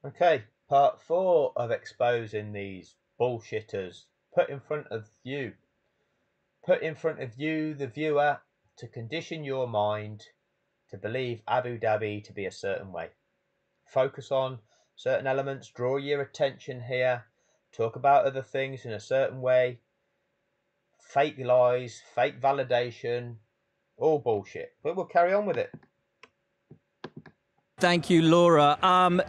Okay, part 4 of exposing these bullshitters. Put in front of you, the viewer, to condition your mind to believe Abu Dhabi to be a certain way. Focus on certain elements, draw your attention here, talk about other things in a certain way. Fake lies, fake validation, all bullshit. But we'll carry on with it. Thank you, Laura.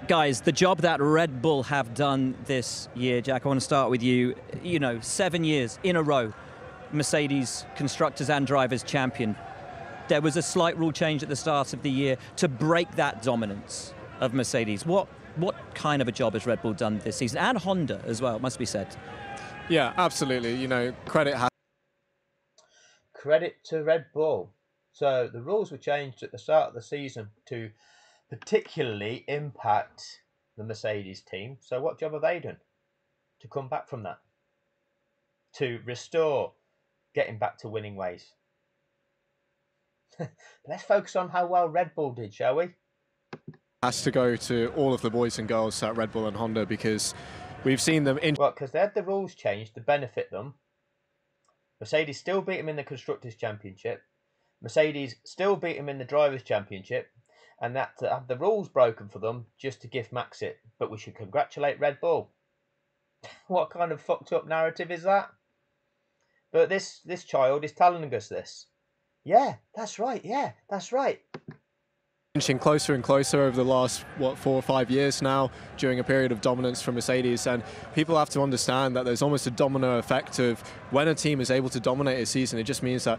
Guys, the job that Red Bull have done this year, Jack, I want to start with you. 7 years in a row, Mercedes Constructors and Drivers Champion. There was a slight rule change at the start of the year to break that dominance of Mercedes. What kind of a job has Red Bull done this season? And Honda as well, it must be said. Yeah, absolutely. Credit to Red Bull. So the rules were changed at the start of the season to particularly impact the Mercedes team. So what job have they done to come back from that? To restore getting back to winning ways. Let's focus on how well Red Bull did, shall we? Has to go to all of the boys and girls at Red Bull and Honda, because we've seen them in... Well, because they had the rules changed to benefit them. Mercedes still beat them in the Constructors' Championship. Mercedes still beat them in the Drivers' Championship. And that to have the rules broken for them just to gift Max it. But we should congratulate Red Bull. What kind of fucked up narrative is that? But this child is telling us this. Yeah, that's right. Yeah, that's right. Inching closer and closer over the last, 4 or 5 years now, during a period of dominance from Mercedes. And people have to understand that there's almost a domino effect of when a team is able to dominate a season, it just means that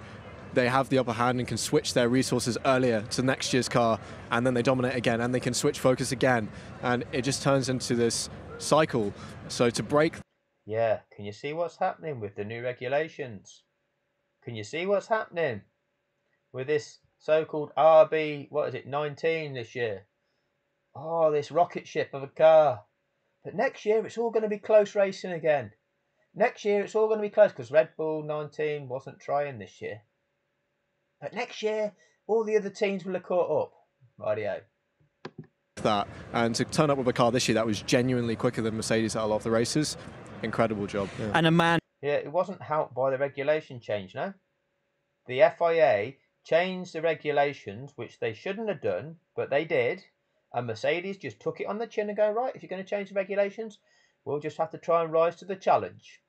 they have the upper hand and can switch their resources earlier to next year's car, and then they dominate again, and they can switch focus again, and it just turns into this cycle. So to break... Yeah, can you see what's happening with the new regulations? Can you see what's happening with this so-called RB, 19 this year? Oh, this rocket ship of a car. But next year it's all going to be close racing again. Next year it's all going to be close, because Red Bull 19 wasn't trying this year. But next year, all the other teams will have caught up. Rightio. That, and to turn up with a car this year that was genuinely quicker than Mercedes at a lot of the races, incredible job. Yeah. And a man... Yeah, it wasn't helped by the regulation change, no? The FIA changed the regulations, which they shouldn't have done, but they did. And Mercedes just took it on the chin and go, right, if you're going to change the regulations, we'll just have to try and rise to the challenge.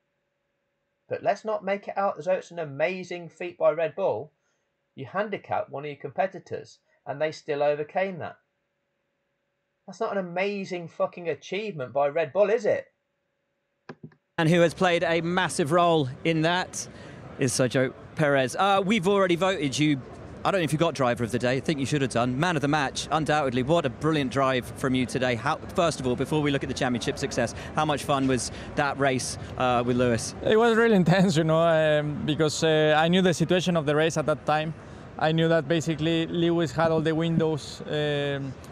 But let's not make it out as though it's an amazing feat by Red Bull. You handicap one of your competitors and they still overcame that. That's not an amazing fucking achievement by Red Bull, is it? And who has played a massive role in that is Sergio Perez. We've already voted you, I don't know if you got driver of the day, I think you should have done. Man of the match, undoubtedly. What a brilliant drive from you today. First of all, before we look at the championship success, how much fun was that race with Lewis? It was really intense, because I knew the situation of the race at that time. I knew that basically Lewis had all the windows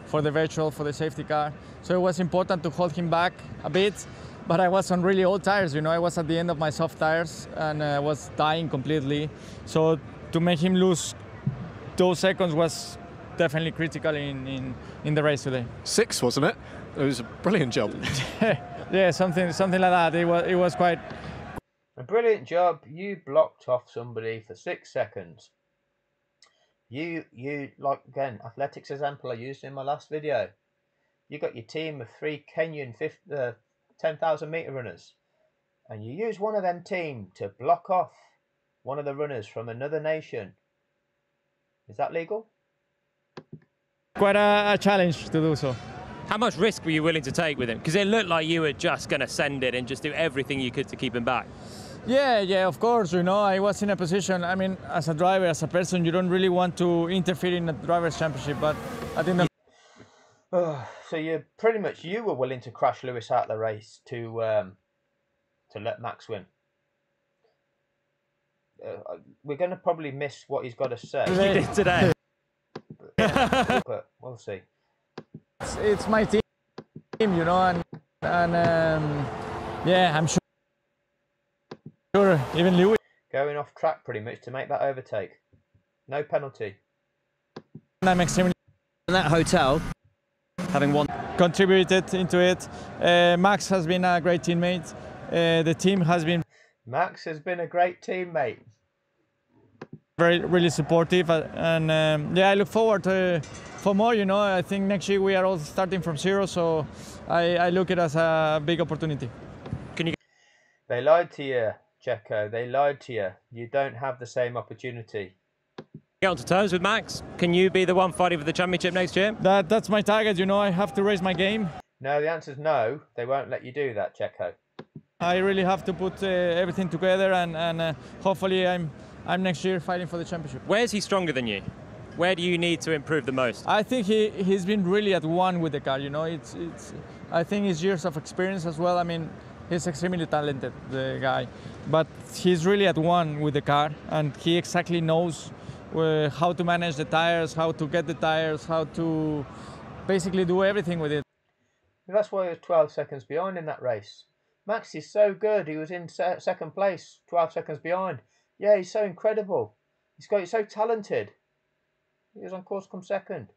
for the virtual, for the safety car. So it was important to hold him back a bit, but I was on really old tires, I was at the end of my soft tires and I was dying completely. So to make him lose those seconds was definitely critical in the race today. 6, wasn't it? It was a brilliant job. Yeah, something like that. It was quite... A brilliant job. You blocked off somebody for 6 seconds. You like, again, athletics example I used in my last video. You got your team of 3 Kenyan 10,000 metre runners, and you use one of them team to block off one of the runners from another nation. Is that legal? Quite a challenge to do so. How much risk were you willing to take with him? Because it looked like you were just going to send it and just do everything you could to keep him back. Yeah, of course, I was in a position, as a driver, as a person, you don't really want to interfere in the Drivers' Championship, but I think that... So you were willing to crash Lewis out of the race to let Max win. We're going to probably miss what he's got to say. You did today. But we'll see. It's my team, and yeah, I'm sure even Lewis going off track pretty much to make that overtake. No penalty. I'm extremely In that hotel, having won contributed into it. Max has been a great teammate. The team has been Max has been a great teammate. really supportive, and yeah, I look forward for more. You know, I think next year we are all starting from zero, so I look at it as a big opportunity. They lied to you, Checo. They lied to you. You don't have the same opportunity. Get onto terms with Max. Can you be the one fighting for the championship next year? That's my target. You know, I have to raise my game. No, the answer is no. They won't let you do that, Checo. I really have to put everything together, and hopefully I'm next year fighting for the championship. Where's he stronger than you? Where do you need to improve the most? I think he's been really at one with the car. You know, it's I think his years of experience as well. I mean, he's extremely talented, the guy, but he's really at one with the car, and he exactly knows how to manage the tires, how to get the tires, how to basically do everything with it. That's why he was 12 seconds behind in that race. Max is so good. He was in second place, 12 seconds behind. Yeah, he's so incredible. He's so talented. He was on course come second.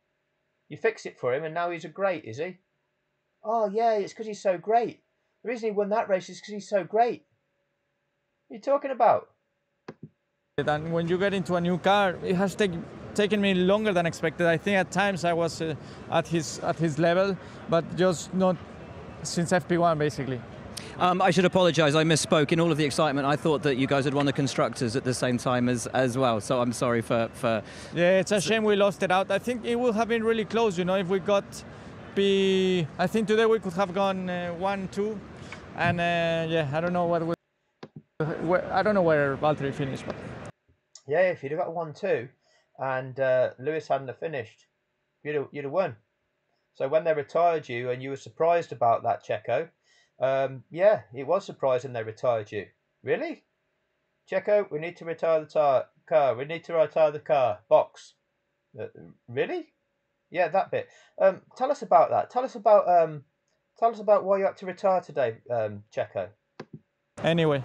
You fix it for him, and now he's a great, is he? Oh, yeah, it's because he's so great. The reason he won that race is because he's so great. What are you talking about? And when you get into a new car, it has taken me longer than expected. I think at times I was at his level, but just not since FP1 basically. I should apologise, I misspoke. In all of the excitement, I thought that you guys had won the Constructors at the same time as well, so I'm sorry for... Yeah, it's a shame we lost it out. I think it would have been really close, you know, if we got I think today we could have gone 1-2, and yeah, I don't know I don't know where Valtteri finished. But. Yeah, if you'd have got 1-2 and Lewis hadn't have finished, you'd have won. So when they retired you and you were surprised about that, Checo, yeah, it was surprising they retired you. Really? Checo, we need to retire the car. We need to retire the car. Box. Really? Yeah, that bit. Tell us about that. Tell us about why you had to retire today, Checo. Anyway.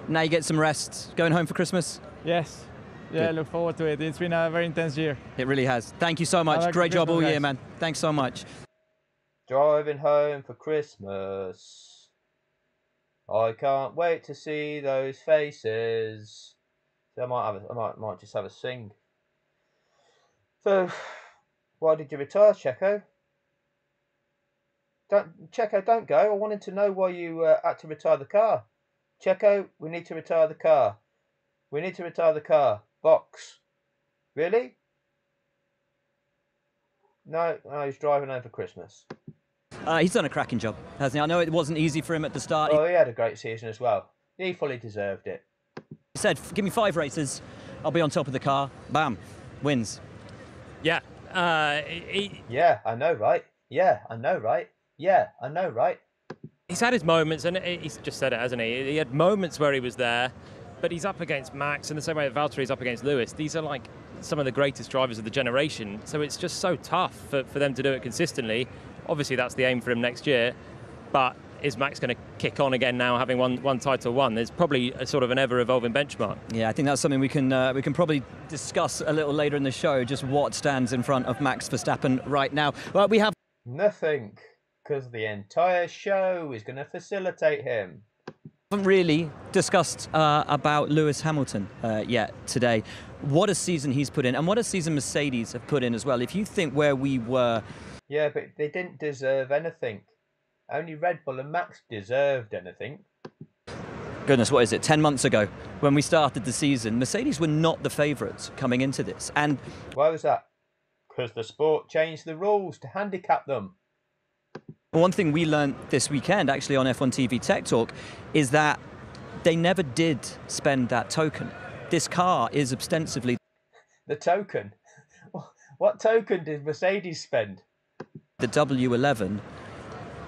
Now you get some rest. Going home for Christmas? Yes. Yeah, Good. Look forward to it. It's been a very intense year. It really has. Thank you so much. Great job all year, man. Thanks so much. Driving home for Christmas. I can't wait to see those faces. So I might just have a sing. So, why did you retire, Checo? Checo, don't go. I wanted to know why you had to retire the car. Checo, we need to retire the car. We need to retire the car. Box. Really? No, he's driving home for Christmas. He's done a cracking job, hasn't he? I know it wasn't easy for him at the start. Oh, he had a great season as well. He fully deserved it. He said, give me 5 races, I'll be on top of the car. Bam. Wins. Yeah. Yeah, I know, right? Yeah, I know, right? Yeah, I know, right? He's had his moments, and he's just said it, hasn't he? He had moments where he was there, but he's up against Max in the same way that Valtteri's up against Lewis. These are like some of the greatest drivers of the generation, so it's just so tough for them to do it consistently. Obviously, that's the aim for him next year, but is Max going to kick on again now, having one title won? There's probably a sort of an ever-evolving benchmark. Yeah, I think that's something we can probably discuss a little later in the show, just what stands in front of Max Verstappen right now. Well, we have nothing, because the entire show is going to facilitate him. Haven't really discussed about Lewis Hamilton yet today. What a season he's put in, and what a season Mercedes have put in as well. If you think where we were... Yeah, but they didn't deserve anything. Only Red Bull and Max deserved anything. Goodness, what is it? 10 months ago, when we started the season, Mercedes were not the favourites coming into this. And why was that? Because the sport changed the rules to handicap them. One thing we learned this weekend, actually, on F1 TV Tech Talk, is that they never did spend that token. This car is ostensibly... The token? What token did Mercedes spend? The W11,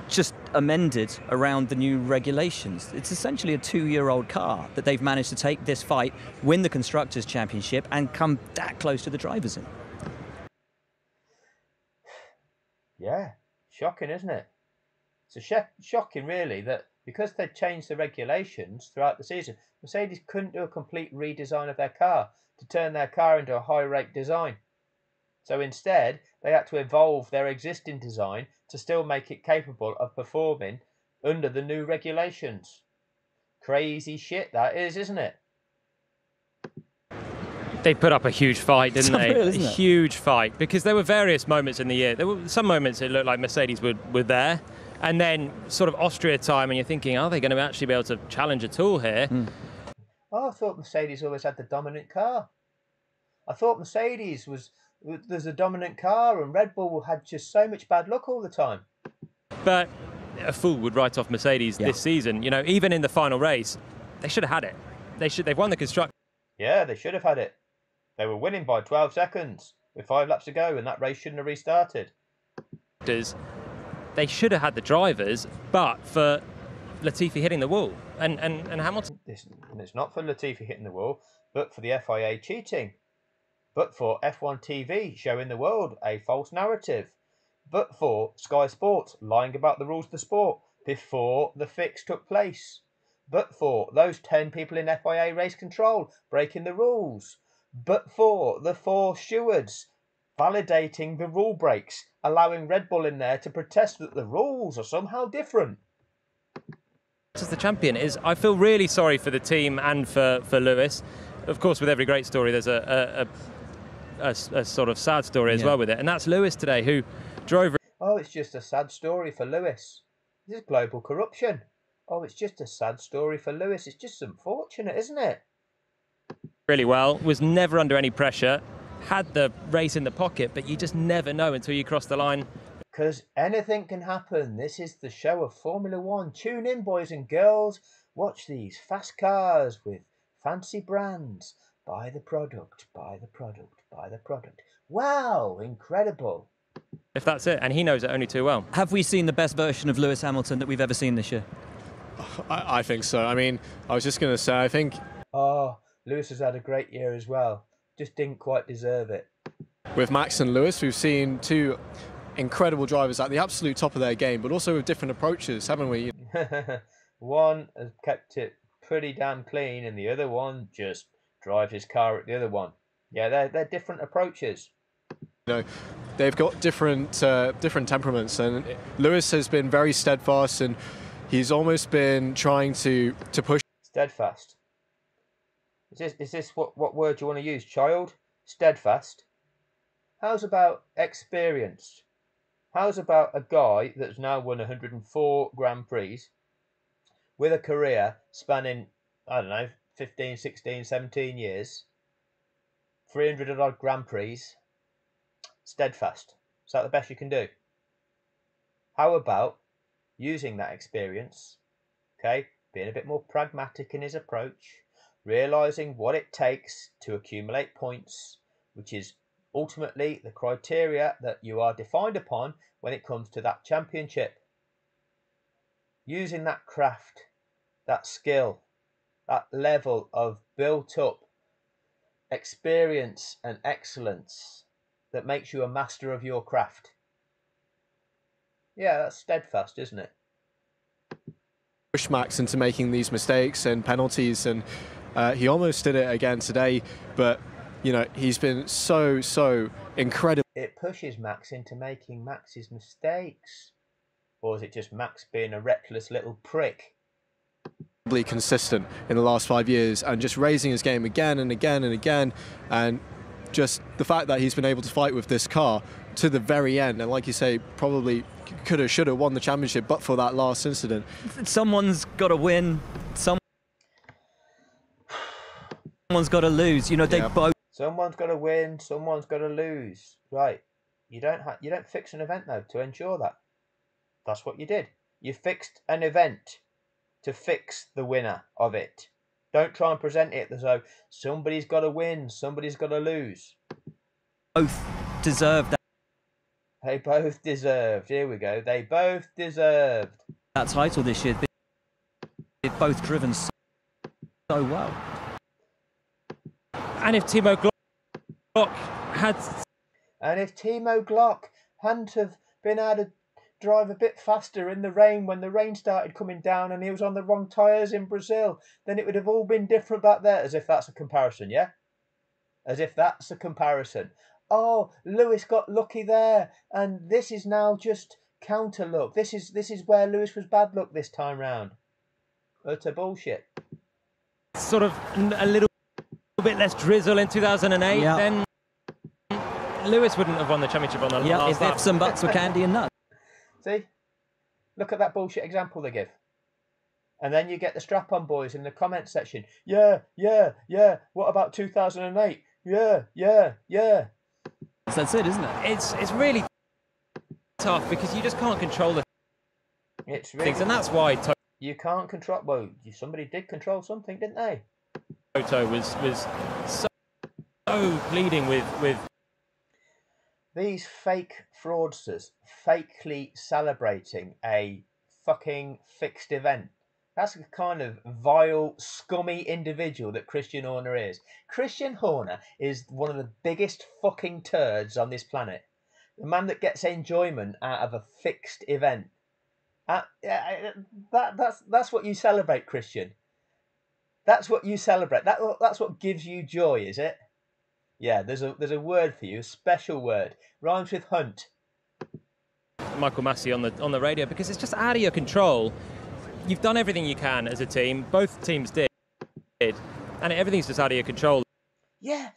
just amended around the new regulations. It's essentially a 2-year-old car that they've managed to take this fight, win the Constructors' Championship, and come that close to the drivers in. Yeah, shocking, isn't it? It's shocking, really, that because they'd changed the regulations throughout the season, Mercedes couldn't do a complete redesign of their car to turn their car into a high-rake design. So instead, they had to evolve their existing design to still make it capable of performing under the new regulations. Crazy shit that is, isn't it? They put up a huge fight, didn't they? Unreal, A isn't it? huge fight, because there were various moments in the year. There were some moments it looked like Mercedes were there, and then sort of Austria time, and you're thinking, are they going to actually be able to challenge at all here? Oh, I thought Mercedes always had the dominant car. I thought Mercedes there's a dominant car, and Red Bull had just so much bad luck all the time. But a fool would write off Mercedes this season. You know, even in the final race, they should have had it. They've won the constructors. Yeah, they should have had it. They were winning by 12 seconds with 5 laps to go, and that race shouldn't have restarted. They should have had the drivers, but for Latifi hitting the wall and Hamilton. And it's not for Latifi hitting the wall, but for the FIA cheating, but for F1 TV showing the world a false narrative, but for Sky Sports lying about the rules of the sport before the fix took place, but for those 10 people in FIA race control breaking the rules, but for the 4 stewards validating the rule breaks, allowing Red Bull in there to protest that the rules are somehow different. As the champion is, I feel really sorry for the team and for Lewis. Of course, with every great story, there's a sort of sad story as well with it, and that's Lewis today, who drove. Oh, it's just a sad story for Lewis. This is global corruption. Oh, it's just a sad story for Lewis. It's just unfortunate, isn't it? Really well, was never under any pressure, had the race in the pocket, but you just never know until you cross the line. Because anything can happen. This is the show of Formula One. Tune in, boys and girls. Watch these fast cars with fancy brands. Buy the product, buy the product, buy the product. Wow, incredible. If that's it, and he knows it only too well. Have we seen the best version of Lewis Hamilton that we've ever seen this year? I think so. I mean, I was just going to say, I think... Oh, Lewis has had a great year as well. Just didn't quite deserve it. With Max and Lewis, we've seen 2 incredible drivers at the absolute top of their game, but also with different approaches, haven't we? One has kept it pretty damn clean, and the other one just drive his car at the other one. Yeah, they're different approaches. You know, they've got different temperaments, and Lewis has been very steadfast, and he's almost been trying to push. Steadfast. Is this what word you want to use, child? Steadfast. How's about experienced? How's about a guy that's now won 104 Grand Prix with a career spanning, I don't know, 15, 16, 17 years, 300 odd Grand Prix, steadfast? Is that the best you can do? How about using that experience, okay, being a bit more pragmatic in his approach, realising what it takes to accumulate points, which is ultimately the criteria that you are defined upon when it comes to that championship. Using that craft, that skill, that level of built up experience and excellence that makes you a master of your craft. Yeah, that's steadfast, isn't it? Push Max into making these mistakes and penalties, and he almost did it again today, but you know, he's been so incredible. It pushes Max into making Max's mistakes. Or is it just Max being a reckless little prick? Consistent in the last 5 years and just raising his game again and again and again, and just the fact that he's been able to fight with this car to the very end, and like you say, probably could have, should have won the championship but for that last incident. Someone's got to win. Someone's got to lose. You know, they both. Someone's got to win. Someone's got to lose. Right? You don't fix an event though to ensure that. That's what you did. You fixed an event to fix the winner of it. Don't try and present it as though somebody's got to win, somebody's got to lose. Both deserved that. They both deserved. Here we go. They both deserved that title this year. They've both driven so well. And if Timo Glock had... And if Timo Glock hadn't have been able to drive a bit faster in the rain when the rain started coming down and he was on the wrong tyres in Brazil, then it would have all been different back there. As if that's a comparison, yeah? As if that's a comparison. oh, Lewis got lucky there, and this is now just counter luck. This is where Lewis was bad luck this time round. Utter bullshit. Sort of a little bit less drizzle in 2008, then Lewis wouldn't have won the championship on the last lap. If ifs and buts were candy and nuts. See? Look at that bullshit example they give. And then you get the strap-on boys in the comment section. Yeah. What about 2008? Yeah. That's it, isn't it? It's really tough because you just can't control the It's really things, and that's why you can't control. Well, somebody did control something, didn't they? Toto was so pleading with these fake fraudsters fakely celebrating a fucking fixed event. That's the kind of vile, scummy individual that Christian Horner is. Christian Horner is one of the biggest fucking turds on this planet. The man that gets enjoyment out of a fixed event. That's what you celebrate, Christian. That's what you celebrate. That's what gives you joy, is it? Yeah, there's a word for you, a special word. Rhymes with hunt. Michael Massey on the radio, because it's just out of your control. You've done everything you can as a team. Both teams did, and everything's just out of your control. Yeah.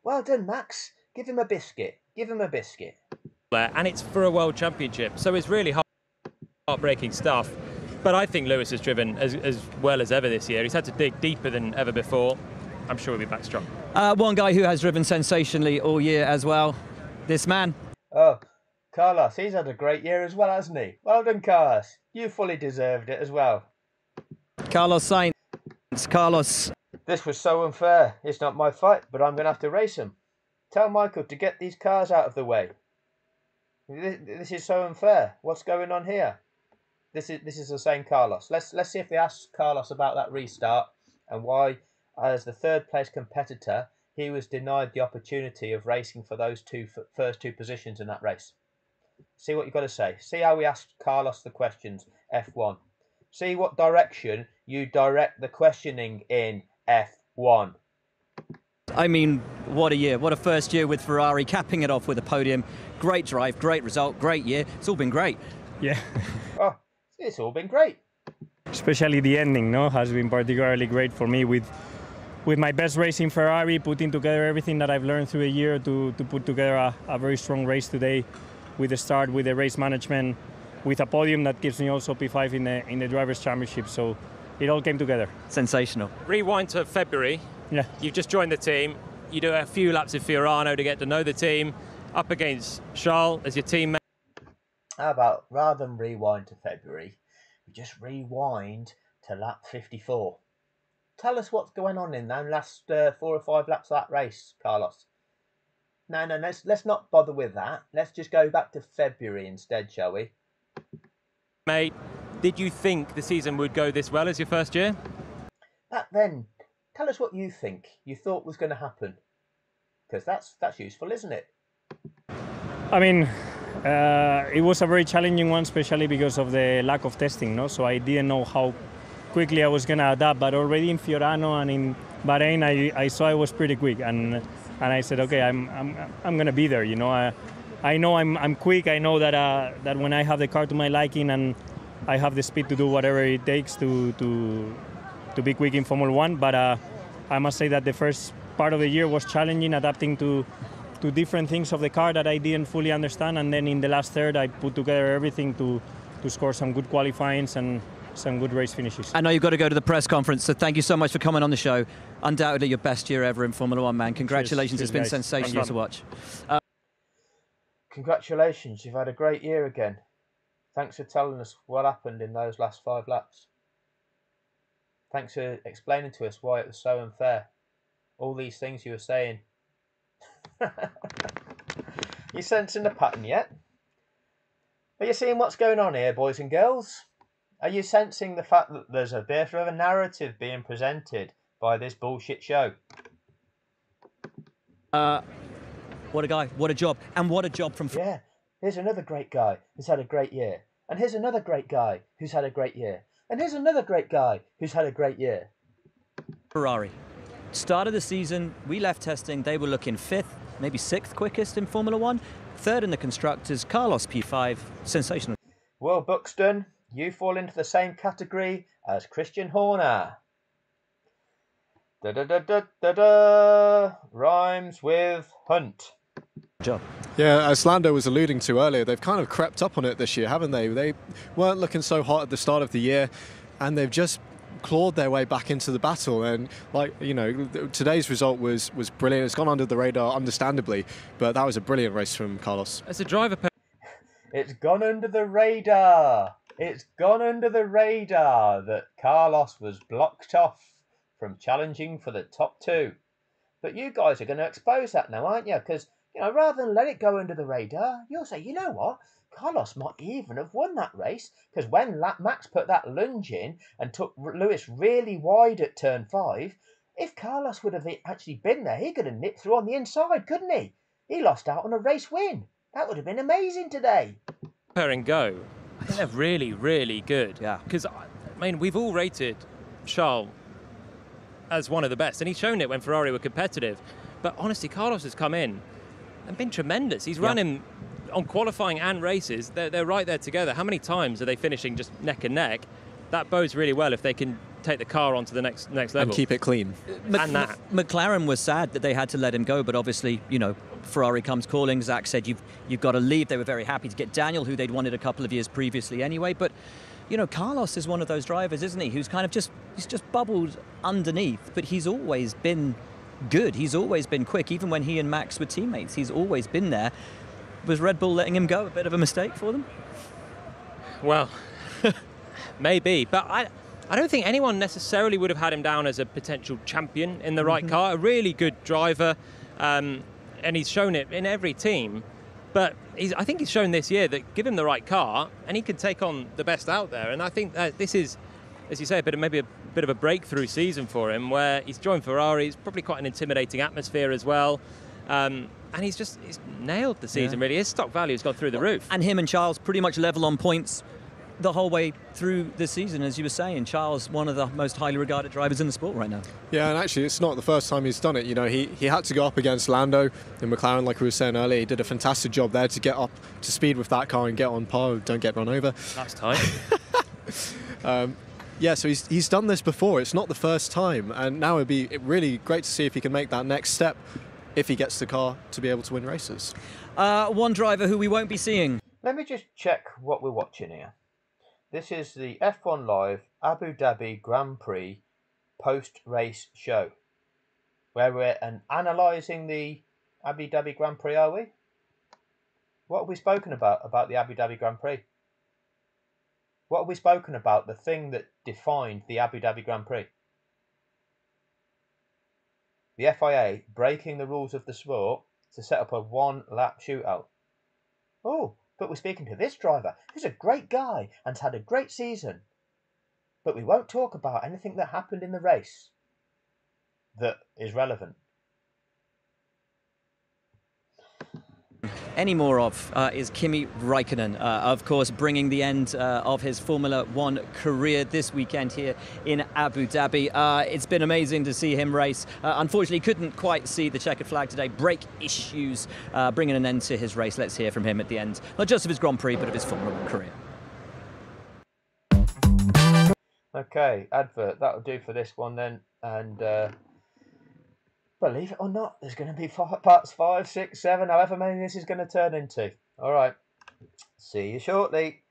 Well done, Max. Give him a biscuit. And it's for a world championship, so it's really heartbreaking stuff. But I think Lewis has driven as well as ever this year. He's had to dig deeper than ever before. I'm sure he'll be back strong. One guy who has driven sensationally all year as well, this man. Oh, Carlos, he's had a great year as well, hasn't he? Well done, Carlos. You fully deserved it as well. Carlos Sainz. Carlos. This was so unfair. It's not my fight, but I'm going to have to race him. Tell Michael to get these cars out of the way. This is so unfair. What's going on here? This is the same Carlos. Let's see if they ask Carlos about that restart and why, as the third place competitor, he was denied the opportunity of racing for those first two positions in that race. See what you've got to say. See how we asked Carlos the questions, F1. See what direction you direct the questioning in, F1. I mean, what a year. What a first year with Ferrari, capping it off with a podium. Great drive, great result, great year. It's all been great. Yeah. Oh, it's all been great. Especially the ending, no, has been particularly great for me with my best racing Ferrari, putting together everything that I've learned through a year to put together a very strong race today, with the start, with the race management, with a podium that gives me also P5 in the Drivers' Championship. So it all came together. Sensational. Rewind to February. Yeah. You've just joined the team. You do a few laps with Fiorano to get to know the team, up against Charles as your teammate. How about, rather than rewind to February, we just rewind to lap 54. Tell us what's going on in the last 4 or 5 laps of that race, Carlos. No, let's not bother with that. Let's just go back to February instead, shall we? Mate, did you think the season would go this well as your first year? Then, tell us what you think you thought was going to happen. Because that's useful, isn't it? I mean, it was a very challenging one, especially because of the lack of testing, no? So I didn't know how quickly I was going to adapt, but already in Fiorano and in Bahrain, I saw I was pretty quick, and I said, okay, I'm going to be there, you know. I know I'm quick. I know that when I have the car to my liking and I have the speed to do whatever it takes to be quick in Formula One. But I must say that the first part of the year was challenging, adapting to different things of the car that I didn't fully understand, and then in the last third I put together everything to score some good qualifyings and some good race finishes. I know you've got to go to the press conference, so thank you so much for coming on the show. Undoubtedly your best year ever in Formula One, man. Congratulations. Cheers, it's been guys. sensational to watch. Congratulations, you've had a great year again. Thanks for telling us what happened in those last 5 laps. Thanks for explaining to us why it was so unfair. All these things you were saying. You sensing the pattern yet? Are you seeing what's going on here, boys and girls? Are you sensing the fact that there's a bit of a narrative being presented by this bullshit show? What a guy, what a job, and what a job from... Yeah, here's another great guy who's had a great year. And here's another great guy who's had a great year. And here's another great guy who's had a great year. Ferrari. Start of the season, we left testing, they were looking 5th. maybe 6th quickest in Formula One. 3rd in the Constructors, Carlos P5, sensational. Well, Buxton, you fall into the same category as Christian Horner. Da-da-da-da-da-da. Rhymes with Hunt. Job. Yeah, as Lando was alluding to earlier, they've kind of crept up on it this year, haven't they? They weren't looking so hot at the start of the year, and they've just clawed their way back into the battle. And like, you know, today's result was brilliant. It's gone under the radar, understandably, but that was a brilliant race from Carlos. As a driver, It's gone under the radar. It's gone under the radar that Carlos was blocked off from challenging for the top 2. But you guys are going to expose that now, aren't you? Because, you know, rather than let it go under the radar, you'll say, you know what? Carlos might even have won that race, because when Max put that lunge in and took Lewis really wide at turn 5, if Carlos would have actually been there, he could have nipped through on the inside, couldn't he? He lost out on a race win. That would have been amazing today. Pair and go, I think they're really, really good. Yeah. Because, I mean, we've all rated Charles as one of the best, and he's shown it when Ferrari were competitive. But honestly, Carlos has come in and been tremendous. He's run him on qualifying and races. They're right there together. How many times are they finishing just neck and neck? That bodes really well if they can take the car on to the next level. And keep it clean. McLaren was sad that they had to let him go, but obviously, you know, Ferrari comes calling. Zach said, you've got to leave. They were very happy to get Daniel, who they'd wanted a couple of years previously anyway. But, you know, Carlos is one of those drivers, isn't he, who's kind of he's just bubbled underneath, but he's always been good. He's always been quick, even when he and Max were teammates. He's always been there. Was Red Bull letting him go a bit of a mistake for them? Well, maybe, but I don't think anyone necessarily would have had him down as a potential champion in the right car. A really good driver, and he's shown it in every team. But I think he's shown this year that give him the right car, and he can take on the best out there. And I think that this is, as you say, maybe a bit of a breakthrough season for him, where he's joined Ferrari. It's probably quite an intimidating atmosphere as well. And he's nailed the season, really. His stock value has gone through the roof. And him and Charles pretty much level on points the whole way through the season, as you were saying. Charles, one of the most highly regarded drivers in the sport right now. Yeah, and actually it's not the first time he's done it. You know, he had to go up against Lando in McLaren, like we were saying earlier. He did a fantastic job there to get up to speed with that car and get on par, don't get run over. That's tight. Yeah, so he's done this before. It's not the first time, and now it'd be really great to see if he can make that next step if he gets the car to be able to win races. One driver who we won't be seeing. Let me just check what we're watching here. This is the F1 Live Abu Dhabi Grand Prix post-race show, where we're analysing the Abu Dhabi Grand Prix, are we? What have we spoken about the Abu Dhabi Grand Prix? What have we spoken about, the thing that defined the Abu Dhabi Grand Prix? The FIA breaking the rules of the sport to set up a one-lap shootout. Oh, but we're speaking to this driver, who's a great guy and's had a great season. But we won't talk about anything that happened in the race that is relevant. Any more of is Kimi Räikkönen, of course, bringing the end of his Formula One career this weekend here in Abu Dhabi. It's been amazing to see him race. Unfortunately, couldn't quite see the checkered flag today. Brake issues bringing an end to his race. Let's hear from him at the end, not just of his Grand Prix, but of his Formula One career. Okay, advert, that'll do for this one then. And believe it or not, there's going to be parts 5, 6, 7, however many this is going to turn into. All right, see you shortly.